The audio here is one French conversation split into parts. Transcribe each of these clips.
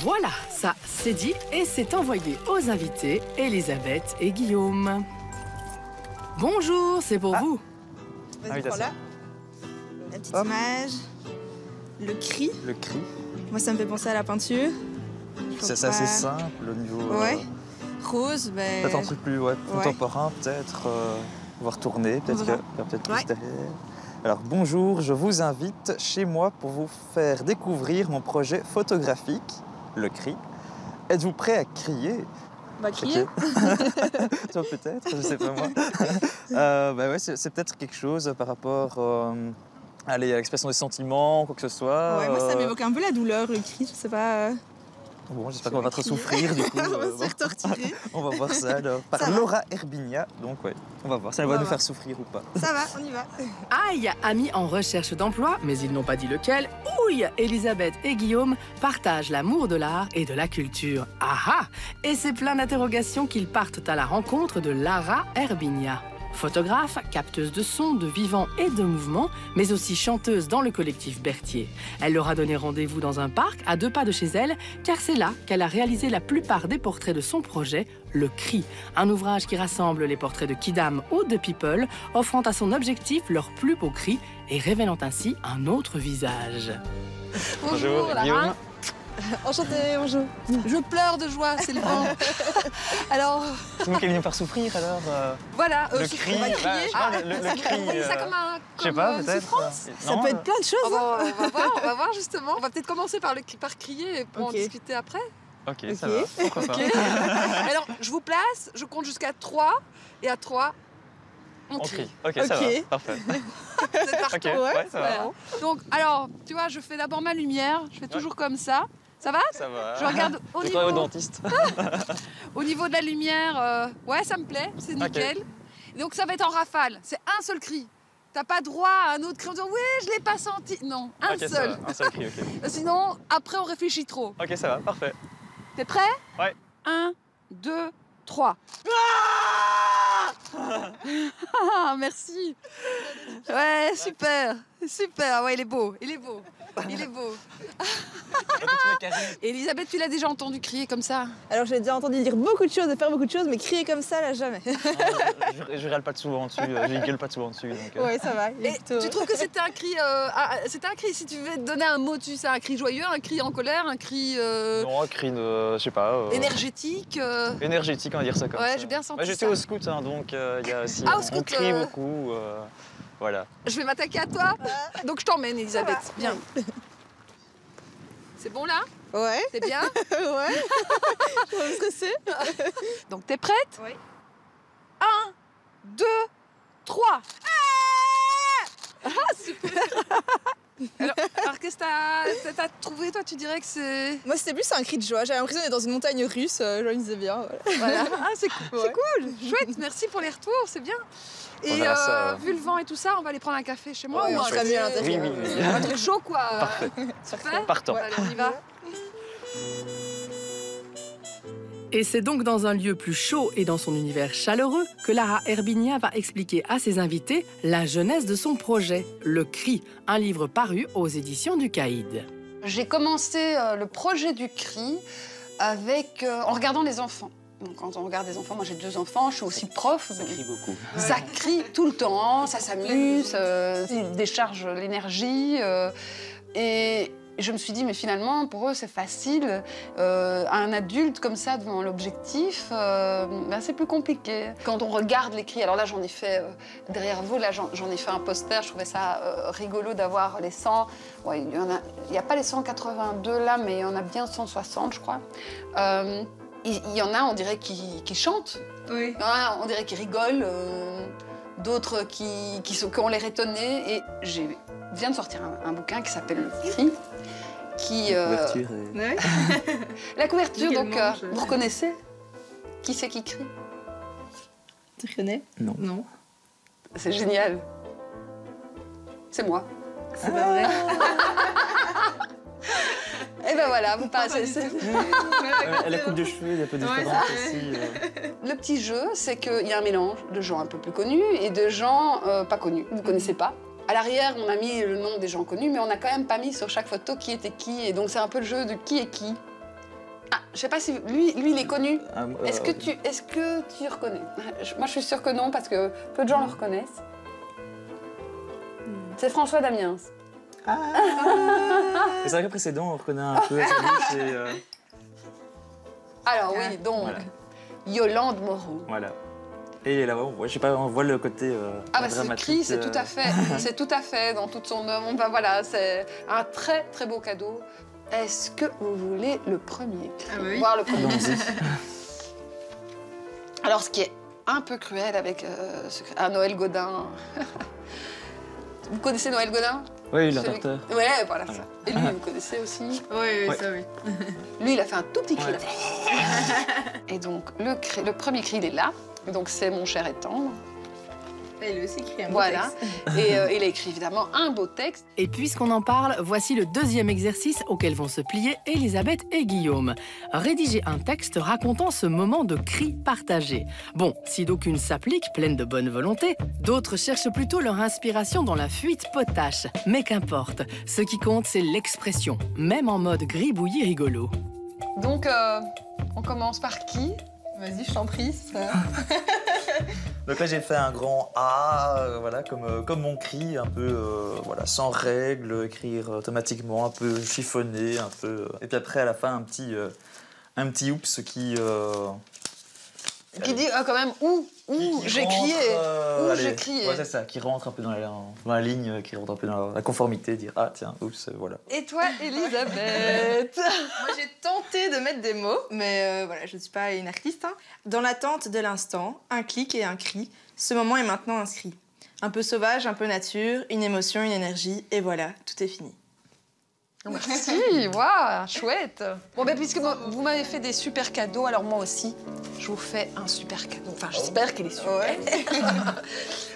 Voilà, ça c'est dit et c'est envoyé aux invités Elisabeth et Guillaume. Bonjour, c'est pour vous. Vas-y, prends là. La petite image. Le cri. Le cri. Moi, ça me fait penser à la peinture. C'est assez simple au niveau... Ouais. Rose, ben... Peut-être un truc plus contemporain, peut-être. On va retourner, peut-être qu'il y a peut-être plus derrière. Alors bonjour, je vous invite chez moi pour vous faire découvrir mon projet photographique, le cri. Êtes-vous prêt à crier? Bah, crier. Toi peut-être, je sais pas moi. Bah ouais, c'est peut-être quelque chose par rapport à l'expression des sentiments, quoi que ce soit. Ouais, moi ça m'évoque un peu la douleur, le cri, je sais pas. Bon, j'espère qu'on va trop souffrir du coup. On va se faire torturer. On va voir ça alors. Par Laura Herbigna, donc ouais, on va voir si elle va nous faire souffrir ou pas. Ça va, on y va. Aïe, amis en recherche d'emploi, mais ils n'ont pas dit lequel. Ouille, Elisabeth et Guillaume partagent l'amour de l'art et de la culture. Ah ah! Et c'est plein d'interrogations qu'ils partent à la rencontre de Lara Herbigna. Photographe, capteuse de sons, de vivants et de mouvements, mais aussi chanteuse dans le collectif Berthier. Elle leur a donné rendez-vous dans un parc à 2 pas de chez elle, car c'est là qu'elle a réalisé la plupart des portraits de son projet, Le Cri, un ouvrage qui rassemble les portraits de Kidam ou de People, offrant à son objectif leur plus beau cri et révélant ainsi un autre visage. Bonjour, Lara. Enchantée, bonjour. Je pleure de joie, c'est le vent. Alors... C'est nous qui allons faire souffrir alors Voilà, le cri, on va crier. le cri. On dit ça comme un... Je sais pas, peut-être. Ça peut être plein de choses. On va voir justement. On va peut-être commencer par crier et pour en discuter après. Ok, ça va. Pourquoi pas. Alors, je vous place, je compte jusqu'à 3 et à 3, on crie. Ok, ça va, parfait. C'est parti. Ouais, ça va. Donc, alors, tu vois, je fais d'abord ma lumière, je fais toujours comme ça. Ça va? Ça va. Je regarde au niveau... au dentiste. Au niveau de la lumière, ouais, ça me plaît, c'est nickel. Donc ça va être en rafale, c'est un seul cri. T'as pas droit à un autre cri en disant « Oui, je l'ai pas senti ». Non, un seul. Un seul cri, ok. Sinon, après, on réfléchit trop. Ok, ça va, parfait. T'es prêt? Ouais. 1, 2, 3. Merci. Ouais, super. Super. Ouais, il est beau. Il est beau. Il est beau. Elisabeth, tu l'as déjà entendu crier comme ça? Alors j'ai déjà entendu dire beaucoup de choses et faire beaucoup de choses, mais crier comme ça, là, jamais. Je râle pas de souvent dessus, je gueule pas de souvent dessus. Ouais, ça va. Et tu trouves que c'était un cri, si tu veux te donner un mot, c'est un cri joyeux, un cri en colère, un cri... Non, un cri de, je sais pas... énergétique Énergétique, on va dire ça comme ça. Ouais, j'ai bien senti ça. J'étais au scout, hein, donc il y a aussi... au on scout, crie beaucoup, voilà. Je vais m'attaquer à toi. Donc je t'emmène, Elisabeth. Bien. C'est bon là? Ouais. C'est bien? Ouais. Je vois ce que c'est. Donc t'es prête? Oui. 1, 2, 3. Ah, super. Alors qu'est-ce que t'as trouvé, toi? Tu dirais que c'est... Moi, c'était plus un cri de joie. J'avais l'impression d'être dans une montagne russe. Je me disais bien. Voilà. Ah, c'est cool. C'est cool. Chouette. Merci pour les retours. C'est bien. Et vu le vent et tout ça, on va aller prendre un café chez moi ou un serait mieux à l'intérieur. Oui. Un truc chaud, quoi. Parfait. Super. Partant. Allez, on y va. Et c'est donc dans un lieu plus chaud et dans son univers chaleureux que Lara Herbigna va expliquer à ses invités la genèse de son projet, Le Cri, un livre paru aux éditions du Caïd. J'ai commencé le projet du Cri en regardant les enfants. Donc, quand on regarde des enfants, moi j'ai 2 enfants, je suis aussi prof. Ça crie beaucoup. Ça crie tout le temps, ça s'amuse, il décharge l'énergie. Et je me suis dit, mais finalement, pour eux, c'est facile. Un adulte comme ça, devant l'objectif, c'est plus compliqué. Quand on regarde les cris, alors là, j'en ai fait, derrière vous, là, j'en ai fait un poster. Je trouvais ça rigolo d'avoir les 100. Ouais, il n'y a pas les 182 là, mais il y en a bien 160, je crois. Il y en a, on dirait, qui chantent. Oui. Il y en a, on dirait, qui rigolent. D'autres qui ont l'air étonnés. Et je viens de sortir un bouquin qui s'appelle Le Cri. La couverture Ouais. La couverture, donc, vous reconnaissez? Qui c'est qui crie? Tu reconnais? Non. Non. C'est génial. C'est moi. C'est pas vrai. Et ben voilà, vous passez. Elle a coupe de cheveux, il y a un peu différente aussi. Le petit jeu, c'est qu'il y a un mélange de gens un peu plus connus et de gens pas connus. Vous ne connaissez pas. À l'arrière, on a mis le nom des gens connus, mais on n'a quand même pas mis sur chaque photo qui était qui. Et donc, c'est un peu le jeu de qui est qui. Ah, je sais pas si... Lui, il est connu. Est-ce que tu reconnais? Moi, je suis sûre que non, parce que peu de gens le reconnaissent. C'est François Damiens. Ah. C'est vrai que précédent, on reconnaît un peu sa bouche et... Alors oui, donc, voilà. Yolande Moreau. Voilà. Et là, je sais pas, on voit le côté ce cri, c'est tout à fait, c'est tout à fait dans toute son œuvre. Ben, voilà, c'est un très très beau cadeau. Est-ce que vous voulez le premier cri? Oui. Voir le premier. Alors, ce qui est un peu cruel avec un Noël Godin. Vous connaissez Noël Godin? Oui, l'interprète. Ouais, voilà ça. Et lui, vous connaissez aussi? Oui, ça oui. Lui, il a fait un tout petit cri. Ouais. Et donc, le premier cri, il est là. Donc, c'est Mon cher et tendre. Et il a aussi écrit un beau voilà. texte. Et il a écrit évidemment un beau texte. Et puisqu'on en parle, voici le deuxième exercice auquel vont se plier Elisabeth et Guillaume. Rédiger un texte racontant ce moment de cri partagé. Bon, si d'aucunes s'appliquent, pleines de bonne volonté, d'autres cherchent plutôt leur inspiration dans la fuite potache. Mais qu'importe, ce qui compte, c'est l'expression, même en mode gribouillis rigolo. Donc, on commence par qui? Vas-y, je t'en prie. Ça. Donc là, j'ai fait un grand A, voilà, comme mon cri, un peu voilà, sans règles, écrire automatiquement, un peu chiffonné, un peu... Et puis après, à la fin, un petit oups qui dit quand même où j'ai crié, j'ai crié. Ouais, c'est ça, qui rentre un peu dans la ligne, qui rentre un peu dans la conformité, dire ah tiens, oups, voilà. Et toi, Elisabeth? Moi, j'ai tenté de mettre des mots, mais voilà, je ne suis pas une artiste. Hein. Dans l'attente de l'instant, un clic et un cri, ce moment est maintenant inscrit. Un peu sauvage, un peu nature, une émotion, une énergie, et voilà, tout est fini. Merci, waouh, chouette. Bon, ben, puisque vous m'avez fait des super cadeaux, alors moi aussi, je vous fais un super cadeau. Enfin, j'espère qu'il est super. Ouais.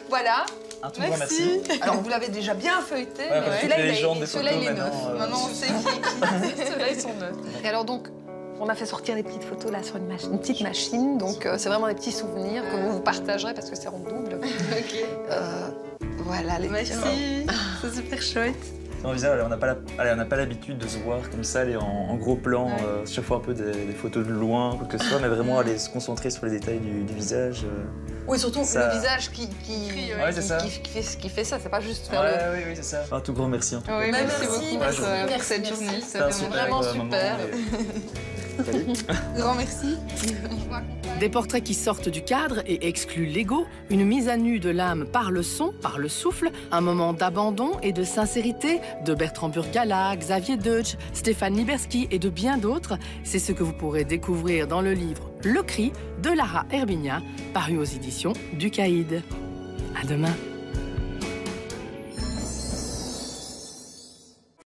Voilà. Un tout grand merci. Alors, vous l'avez déjà bien feuilleté, ouais, mais celui-là, il est neuf. Maintenant, on sait qui. Ceux-là, ils sont neufs. Et alors, donc, on a fait sortir les petites photos là sur une petite machine, donc c'est vraiment des petits souvenirs que vous partagerez parce que c'est en double. Ok. Voilà, les merci. C'est super chouette. On n'a pas l'habitude de se voir comme ça, aller en gros plan, chaque fois un peu des photos de loin, quoi que ce soit, mais vraiment aller se concentrer sur les détails du visage. Oui, surtout ça... le visage qui fait ça, c'est pas juste faire le... Oui, c'est ça. Un tout grand merci en tout cas. Oui, merci beaucoup pour cette journée, c'était vraiment super. Grand merci. Des portraits qui sortent du cadre et excluent l'ego, une mise à nu de l'âme par le son, par le souffle, un moment d'abandon et de sincérité de Bertrand Burgala, Xavier Deutsch, Stéphane Liberski et de bien d'autres, c'est ce que vous pourrez découvrir dans le livre Le Cri de Lara Herbigna, paru aux éditions du Caïd. À demain.